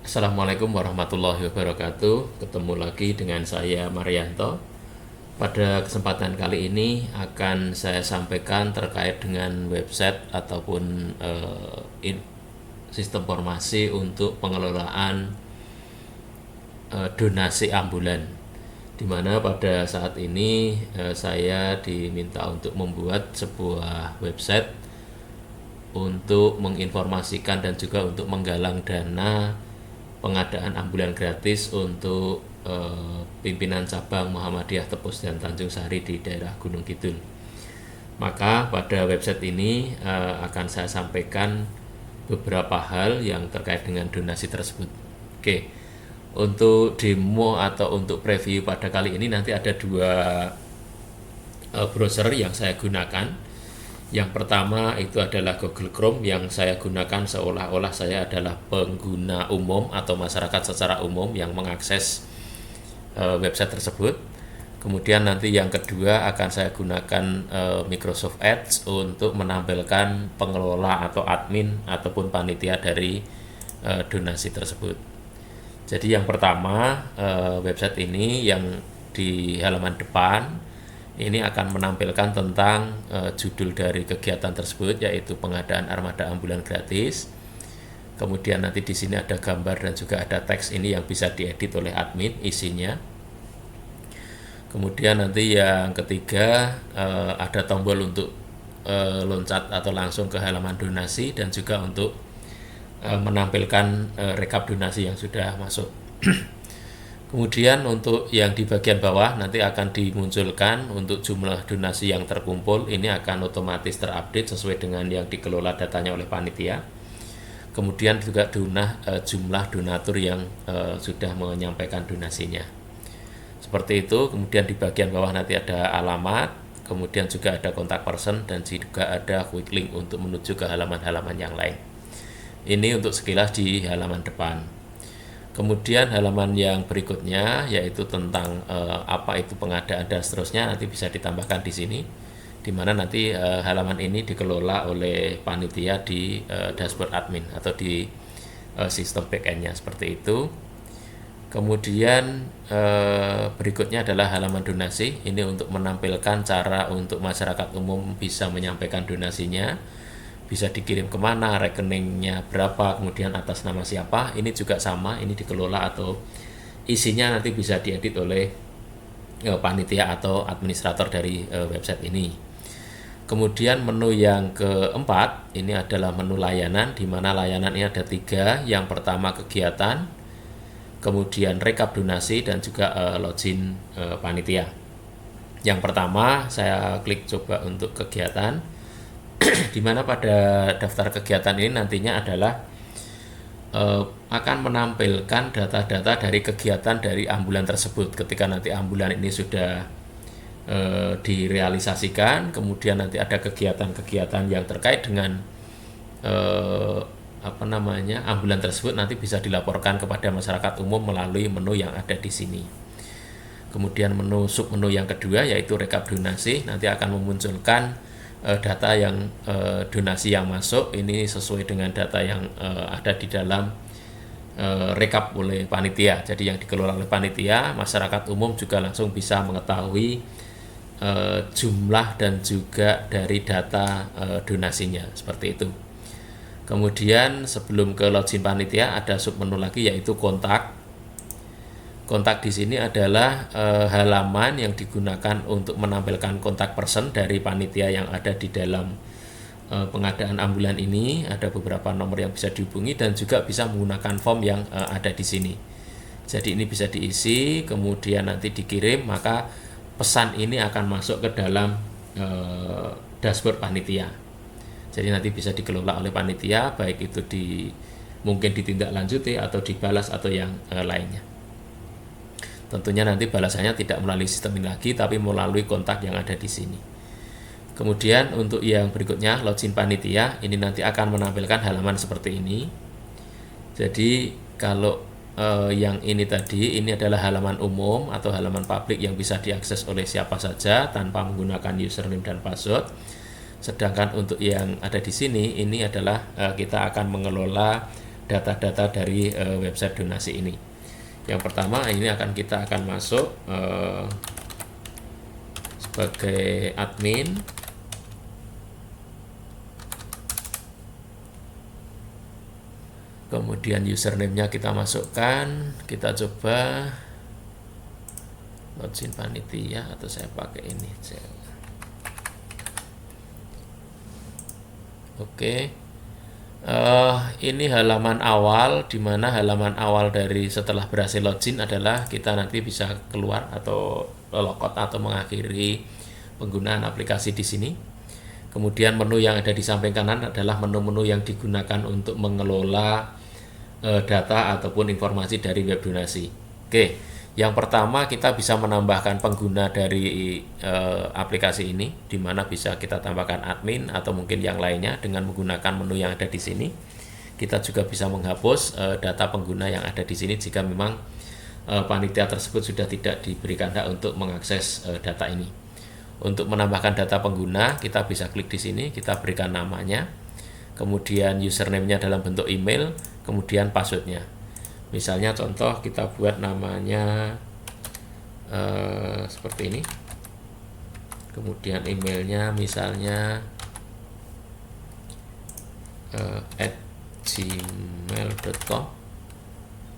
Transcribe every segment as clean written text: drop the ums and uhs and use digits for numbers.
Assalamualaikum warahmatullahi wabarakatuh. Ketemu lagi dengan saya Marianto. Pada kesempatan kali ini akan saya sampaikan terkait dengan website ataupun sistem informasi untuk pengelolaan donasi ambulan. Di mana pada saat ini saya diminta untuk membuat sebuah website untuk menginformasikan dan juga untuk menggalang dana pengadaan ambulan gratis untuk pimpinan cabang Muhammadiyah Tepus dan Tanjung Sari di daerah Gunung Kidul. Maka pada website ini akan saya sampaikan beberapa hal yang terkait dengan donasi tersebut. Oke, untuk demo atau untuk preview pada kali ini nanti ada dua browser yang saya gunakan. Yang pertama itu adalah Google Chrome yang saya gunakan seolah-olah saya adalah pengguna umum atau masyarakat secara umum yang mengakses website tersebut. Kemudian nanti yang kedua akan saya gunakan Microsoft Edge untuk menampilkan pengelola atau admin ataupun panitia dari donasi tersebut. Jadi yang pertama website ini yang di halaman depan ini akan menampilkan tentang judul dari kegiatan tersebut, yaitu pengadaan armada ambulan gratis. Kemudian nanti di sini ada gambar dan juga ada teks ini yang bisa diedit oleh admin isinya. Kemudian nanti yang ketiga ada tombol untuk loncat atau langsung ke halaman donasi dan juga untuk menampilkan rekap donasi yang sudah masuk. Kemudian untuk yang di bagian bawah nanti akan dimunculkan untuk jumlah donasi yang terkumpul. Ini akan otomatis terupdate sesuai dengan yang dikelola datanya oleh panitia. Kemudian juga jumlah donatur yang sudah menyampaikan donasinya. Seperti itu. Kemudian di bagian bawah nanti ada alamat, kemudian juga ada kontak person dan juga ada quick link untuk menuju ke halaman-halaman yang lain. Ini untuk sekilas di halaman depan. Kemudian halaman yang berikutnya yaitu tentang apa itu pengadaan dan seterusnya nanti bisa ditambahkan di sini, di mana nanti halaman ini dikelola oleh panitia di dashboard admin atau di sistem backend-nya seperti itu. Kemudian berikutnya adalah halaman donasi. Ini untuk menampilkan cara untuk masyarakat umum bisa menyampaikan donasinya, bisa dikirim kemana, rekeningnya berapa, kemudian atas nama siapa. Ini juga sama, ini dikelola atau isinya nanti bisa diedit oleh panitia atau administrator dari website ini. Kemudian menu yang keempat ini adalah menu layanan, di mana layanan ini ada tiga. Yang pertama kegiatan, kemudian rekap donasi dan juga login panitia. Yang pertama saya klik coba untuk kegiatan, di mana pada daftar kegiatan ini nantinya adalah akan menampilkan data-data dari kegiatan dari ambulan tersebut. Ketika nanti ambulan ini sudah direalisasikan, kemudian nanti ada kegiatan-kegiatan yang terkait dengan ambulan tersebut nanti bisa dilaporkan kepada masyarakat umum melalui menu yang ada di sini. Kemudian submenu yang kedua yaitu rekap donasi, nanti akan memunculkan data yang donasi yang masuk ini sesuai dengan data yang ada di dalam rekap oleh panitia. Jadi yang dikelola oleh panitia, masyarakat umum juga langsung bisa mengetahui jumlah dan juga dari data donasinya seperti itu. Kemudian sebelum ke login panitia ada submenu lagi yaitu kontak. Kontak di sini adalah halaman yang digunakan untuk menampilkan kontak person dari panitia yang ada di dalam pengadaan ambulan ini. Ada beberapa nomor yang bisa dihubungi dan juga bisa menggunakan form yang ada di sini. Jadi ini bisa diisi, kemudian nanti dikirim, maka pesan ini akan masuk ke dalam dashboard panitia. Jadi nanti bisa dikelola oleh panitia, baik itu mungkin ditindaklanjuti atau dibalas atau yang lainnya. Tentunya nanti balasannya tidak melalui sistem ini lagi, tapi melalui kontak yang ada di sini. Kemudian untuk yang berikutnya, login panitia, ini nanti akan menampilkan halaman seperti ini. Jadi kalau yang ini tadi, ini adalah halaman umum atau halaman publik yang bisa diakses oleh siapa saja tanpa menggunakan username dan password. Sedangkan untuk yang ada di sini, ini adalah kita akan mengelola data-data dari website donasi ini. Yang pertama ini kita akan masuk sebagai admin. Kemudian username-nya kita masukkan, kita coba login panitia atau saya pakai ini. Oke. Ini halaman awal, di mana halaman awal dari setelah berhasil login adalah kita nanti bisa keluar atau logout atau mengakhiri penggunaan aplikasi di sini. Kemudian menu yang ada di samping kanan adalah menu-menu yang digunakan untuk mengelola data ataupun informasi dari web donasi. Oke, yang pertama kita bisa menambahkan pengguna dari aplikasi ini, di mana bisa kita tambahkan admin atau mungkin yang lainnya dengan menggunakan menu yang ada di sini. Kita juga bisa menghapus data pengguna yang ada di sini jika memang panitia tersebut sudah tidak diberikan hak untuk mengakses data ini. Untuk menambahkan data pengguna, kita bisa klik di sini, kita berikan namanya, kemudian username-nya dalam bentuk email, kemudian password-nya. Misalnya contoh kita buat namanya seperti ini. Kemudian emailnya misalnya @gmail.com.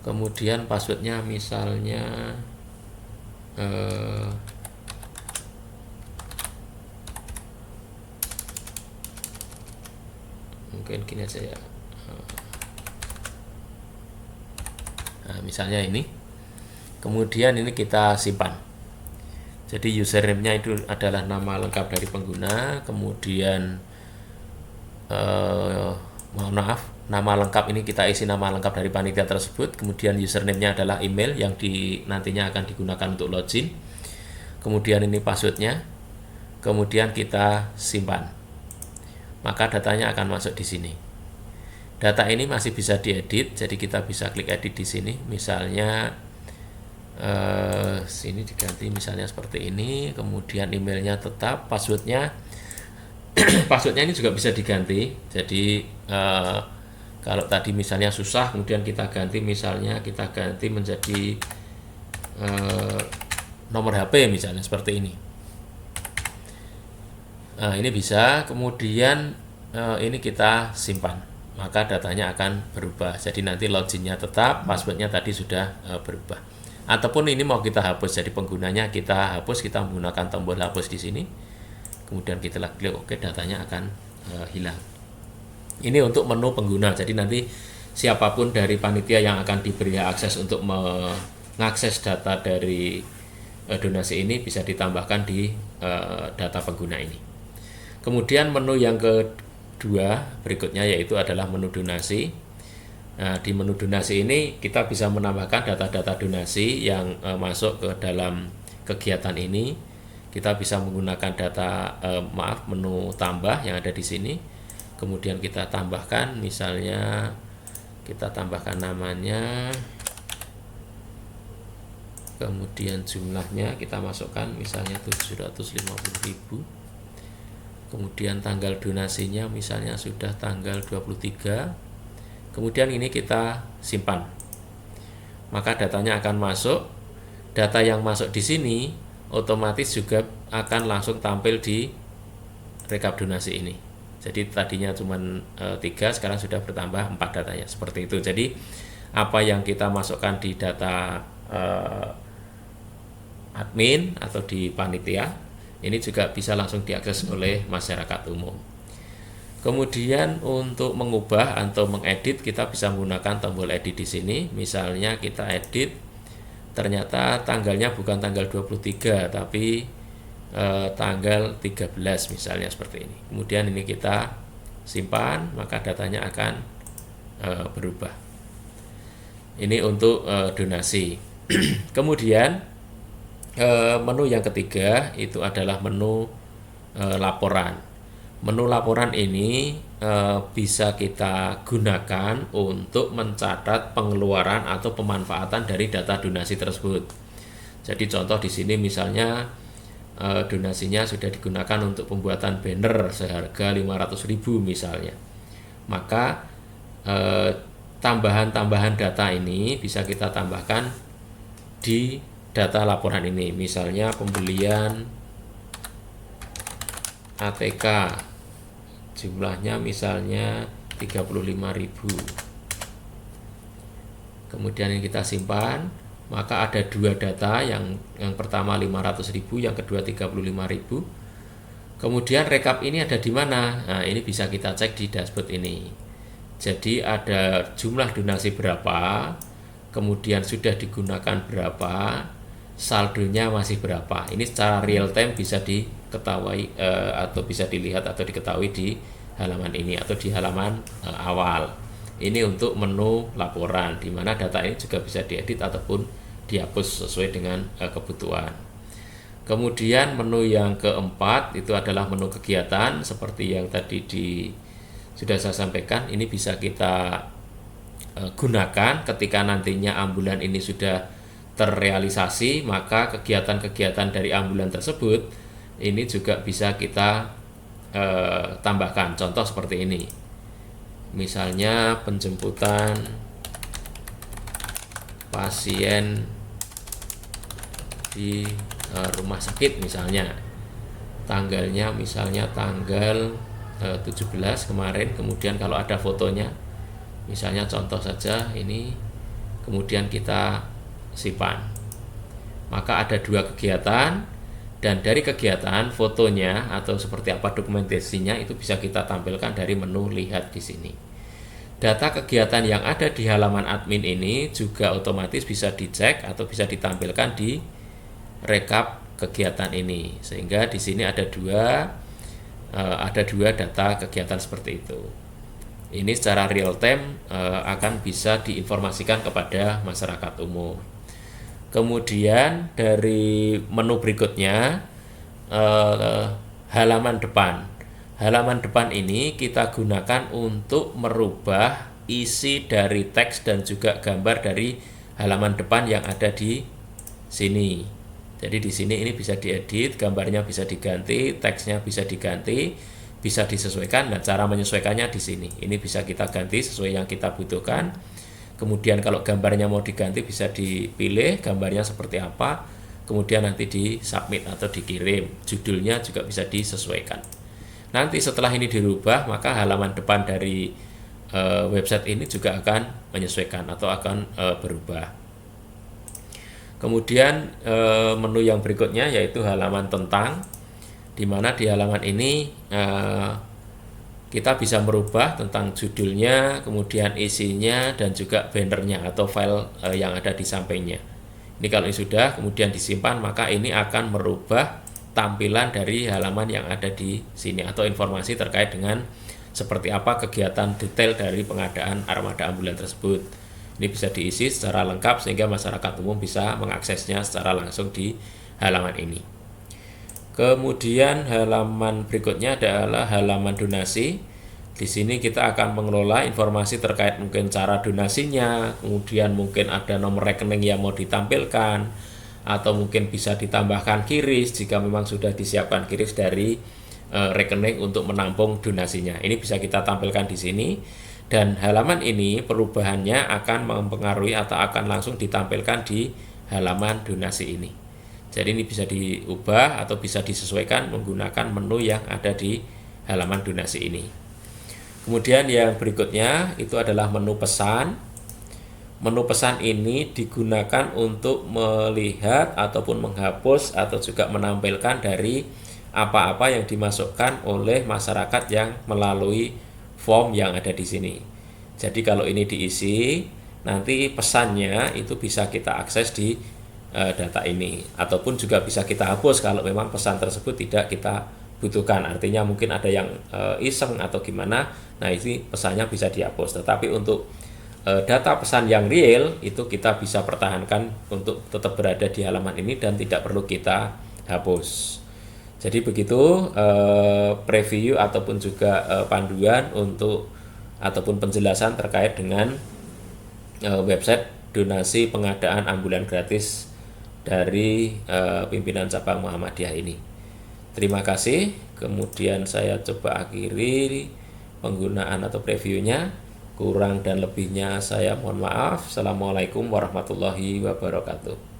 Kemudian password-nya misalnya mungkin gini aja ya. Nah, misalnya ini. Kemudian ini kita simpan. Jadi username-nya itu adalah nama lengkap dari pengguna. Kemudian mohon maaf, nama lengkap ini kita isi nama lengkap dari panitia tersebut. Kemudian username-nya adalah email yang nantinya akan digunakan untuk login. Kemudian ini password-nya. Kemudian kita simpan. Maka datanya akan masuk di sini. Data ini masih bisa diedit, jadi kita bisa klik edit di sini. Misalnya sini diganti misalnya seperti ini. Kemudian emailnya tetap, passwordnya passwordnya ini juga bisa diganti. Jadi kalau tadi misalnya susah, kemudian kita ganti, misalnya kita ganti menjadi nomor HP misalnya seperti ini. Ini bisa. Kemudian ini kita simpan, maka datanya akan berubah. Jadi nanti loginnya tetap, passwordnya tadi sudah berubah. Ataupun ini mau kita hapus, jadi penggunanya kita hapus, kita menggunakan tombol hapus di sini. Kemudian kita klik OK, datanya akan hilang. Ini untuk menu pengguna. Jadi nanti siapapun dari panitia yang akan diberi akses untuk mengakses data dari donasi ini bisa ditambahkan di data pengguna ini. Kemudian menu yang kedua berikutnya yaitu adalah menu donasi. Nah, di menu donasi ini kita bisa menambahkan data-data donasi yang masuk ke dalam kegiatan ini. Kita bisa menggunakan menu tambah yang ada di sini. Kemudian kita tambahkan, misalnya kita tambahkan namanya, kemudian jumlahnya kita masukkan misalnya 750.000. Kemudian tanggal donasinya misalnya sudah tanggal 23. Kemudian ini kita simpan. Maka datanya akan masuk. Data yang masuk di sini otomatis juga akan langsung tampil di rekap donasi ini. Jadi tadinya cuma 3, sekarang sudah bertambah 4 datanya. Seperti itu. Jadi apa yang kita masukkan di data admin atau di panitia ini juga bisa langsung diakses oleh masyarakat umum. Kemudian untuk mengubah atau mengedit kita bisa menggunakan tombol edit di sini. Misalnya kita edit, ternyata tanggalnya bukan tanggal 23 tapi tanggal 13 misalnya seperti ini. Kemudian ini kita simpan, maka datanya akan berubah. Ini untuk donasi. Kemudian menu yang ketiga itu adalah menu laporan. Menu laporan ini bisa kita gunakan untuk mencatat pengeluaran atau pemanfaatan dari data donasi tersebut. Jadi contoh di sini misalnya donasinya sudah digunakan untuk pembuatan banner seharga 500.000 misalnya. Maka tambahan-tambahan data ini bisa kita tambahkan di data laporan ini. Misalnya pembelian ATK jumlahnya misalnya 35.000. Kemudian yang kita simpan, maka ada dua data, yang pertama 500.000, yang kedua 35.000. Kemudian rekap ini ada di mana? Nah, ini bisa kita cek di dashboard ini. Jadi ada jumlah donasi berapa, kemudian sudah digunakan berapa, saldonya masih berapa. Ini secara real time bisa diketahui atau bisa dilihat atau diketahui di halaman ini atau di halaman awal. Ini untuk menu laporan, di mana data ini juga bisa diedit ataupun dihapus sesuai dengan kebutuhan. Kemudian menu yang keempat itu adalah menu kegiatan, seperti yang tadi sudah saya sampaikan. Ini bisa kita gunakan ketika nantinya ambulan ini sudah terrealisasi, maka kegiatan-kegiatan dari ambulan tersebut ini juga bisa kita tambahkan. Contoh seperti ini, misalnya penjemputan pasien di rumah sakit, misalnya tanggalnya misalnya tanggal 17 kemarin, kemudian kalau ada fotonya, misalnya contoh saja ini, kemudian kita simpan. Maka ada dua kegiatan, dan dari kegiatan fotonya atau seperti apa dokumentasinya itu bisa kita tampilkan dari menu lihat di sini. Data kegiatan yang ada di halaman admin ini juga otomatis bisa dicek atau bisa ditampilkan di rekap kegiatan ini, sehingga di sini ada dua data kegiatan seperti itu. Ini secara real time akan bisa diinformasikan kepada masyarakat umum. Kemudian dari menu berikutnya, halaman depan. Halaman depan ini kita gunakan untuk merubah isi dari teks dan juga gambar dari halaman depan yang ada di sini. Jadi di sini ini bisa diedit, gambarnya bisa diganti, teksnya bisa diganti, bisa disesuaikan. Nah, cara menyesuaikannya di sini. Ini bisa kita ganti sesuai yang kita butuhkan. Kemudian kalau gambarnya mau diganti bisa dipilih gambarnya seperti apa. Kemudian nanti di submit atau dikirim. Judulnya juga bisa disesuaikan. Nanti setelah ini dirubah, maka halaman depan dari website ini juga akan menyesuaikan atau akan berubah. Kemudian menu yang berikutnya yaitu halaman tentang, di mana di halaman ini kita bisa merubah tentang judulnya, kemudian isinya, dan juga bannernya atau file yang ada di sampingnya. Ini kalau ini sudah kemudian disimpan, maka ini akan merubah tampilan dari halaman yang ada di sini atau informasi terkait dengan seperti apa kegiatan detail dari pengadaan armada ambulan tersebut. Ini bisa diisi secara lengkap sehingga masyarakat umum bisa mengaksesnya secara langsung di halaman ini. Kemudian halaman berikutnya adalah halaman donasi. Di sini kita akan mengelola informasi terkait mungkin cara donasinya, kemudian mungkin ada nomor rekening yang mau ditampilkan, atau mungkin bisa ditambahkan QRIS jika memang sudah disiapkan QRIS dari rekening untuk menampung donasinya. Ini bisa kita tampilkan di sini. Dan halaman ini perubahannya akan mempengaruhi atau akan langsung ditampilkan di halaman donasi ini. Jadi ini bisa diubah atau bisa disesuaikan menggunakan menu yang ada di halaman donasi ini. Kemudian yang berikutnya itu adalah menu pesan. Menu pesan ini digunakan untuk melihat ataupun menghapus atau juga menampilkan dari apa-apa yang dimasukkan oleh masyarakat yang melalui form yang ada di sini. Jadi kalau ini diisi, nanti pesannya itu bisa kita akses di data ini, ataupun juga bisa kita hapus kalau memang pesan tersebut tidak kita butuhkan. Artinya mungkin ada yang iseng atau gimana, nah ini pesannya bisa dihapus. Tetapi untuk data pesan yang real itu kita bisa pertahankan untuk tetap berada di halaman ini dan tidak perlu kita hapus. Jadi begitu preview ataupun juga panduan untuk ataupun penjelasan terkait dengan website donasi pengadaan ambulan gratis dari pimpinan cabang Muhammadiyah ini. Terima kasih. Kemudian saya coba akhiri penggunaan atau previewnya. Kurang dan lebihnya saya mohon maaf. Assalamualaikum warahmatullahi wabarakatuh.